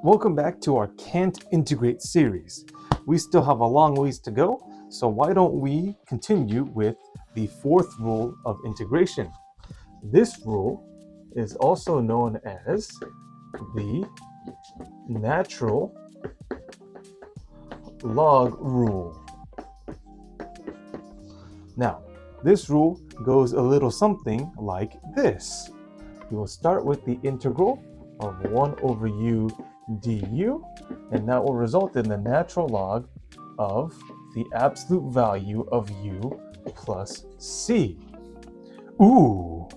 Welcome back to our Can't Integrate series. We still have a long ways to go, so why don't we continue with the fourth rule of integration. This rule is also known as the natural log rule. Now, this rule goes a little something like this. You will start with the integral of 1 over u du, and that will result in the natural log of the absolute value of u plus c. Ooh,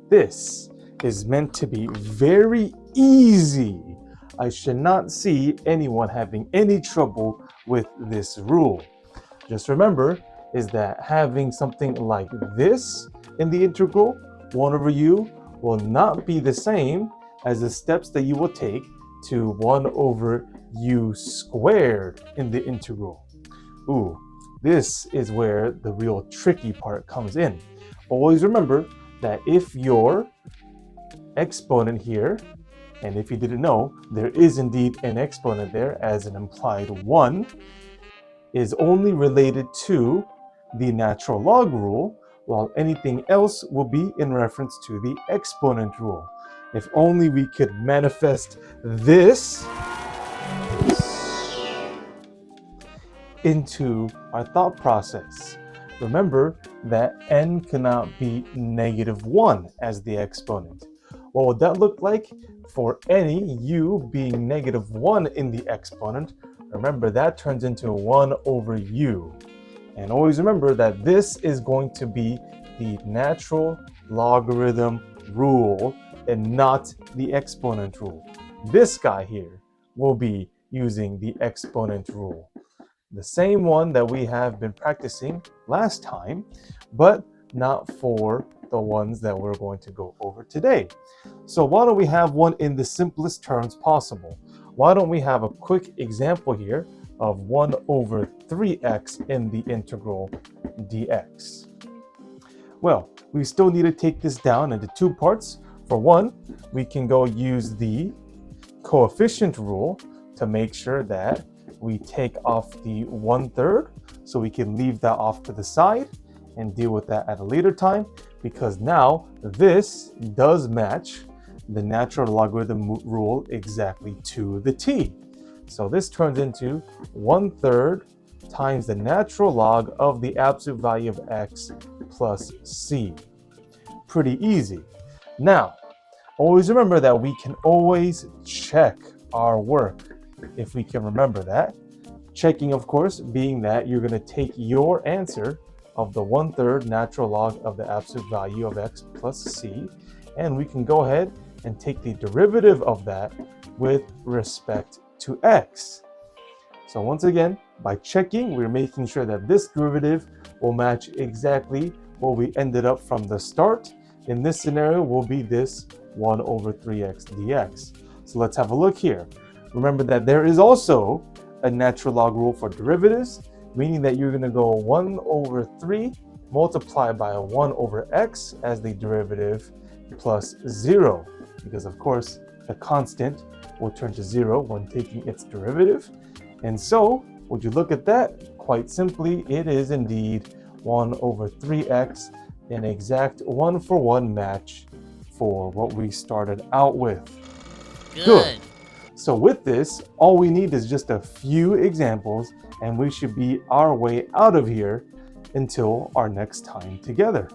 this is meant to be very easy. I should not see anyone having any trouble with this rule. Just remember is that having something like this in the integral, 1 over u, will not be the same as the steps that you will take to 1 over u squared in the integral. Ooh, this is where the real tricky part comes in. Always remember that if your exponent here, and if you didn't know, there is indeed an exponent there as an implied 1, is only related to the natural log rule, while anything else will be in reference to the exponent rule. If only we could manifest this into our thought process. Remember that n cannot be -1 as the exponent. What would that look like for any u being -1 in the exponent? Remember, that turns into 1 over u. And always remember that this is going to be the natural logarithm rule and not the exponent rule. This guy here will be using the exponent rule. The same one that we have been practicing last time, but not for the ones that we're going to go over today. So why don't we have one in the simplest terms possible? Why don't we have a quick example here of 1 over 3x in the integral dx? Well, we still need to take this down into two parts. For one, we can go use the coefficient rule to make sure that we take off the 1/3, so we can leave that off to the side and deal with that at a later time, because now this does match the natural logarithm rule exactly to the t. So this turns into 1/3 times the natural log of the absolute value of x plus c. Pretty easy. Now, always remember that we can always check our work if we can remember that. Checking, of course, being that you're going to take your answer of the 1/3 natural log of the absolute value of x plus c, and we can go ahead and take the derivative of that with respect to x. So once again, by checking, we're making sure that this derivative will match exactly what we ended up from the start. In this scenario will be this 1 over 3x dx. So let's have a look here. Remember that there is also a natural log rule for derivatives, meaning that you're going to go 1 over 3 multiplied by 1 over x as the derivative plus 0, because of course the constant will turn to 0 when taking its derivative. And so, would you look at that? Quite simply, it is indeed 1 over 3x, an exact 1-for-1 match for what we started out with. Good. So with this, all we need is just a few examples, and we should be our way out of here until our next time together.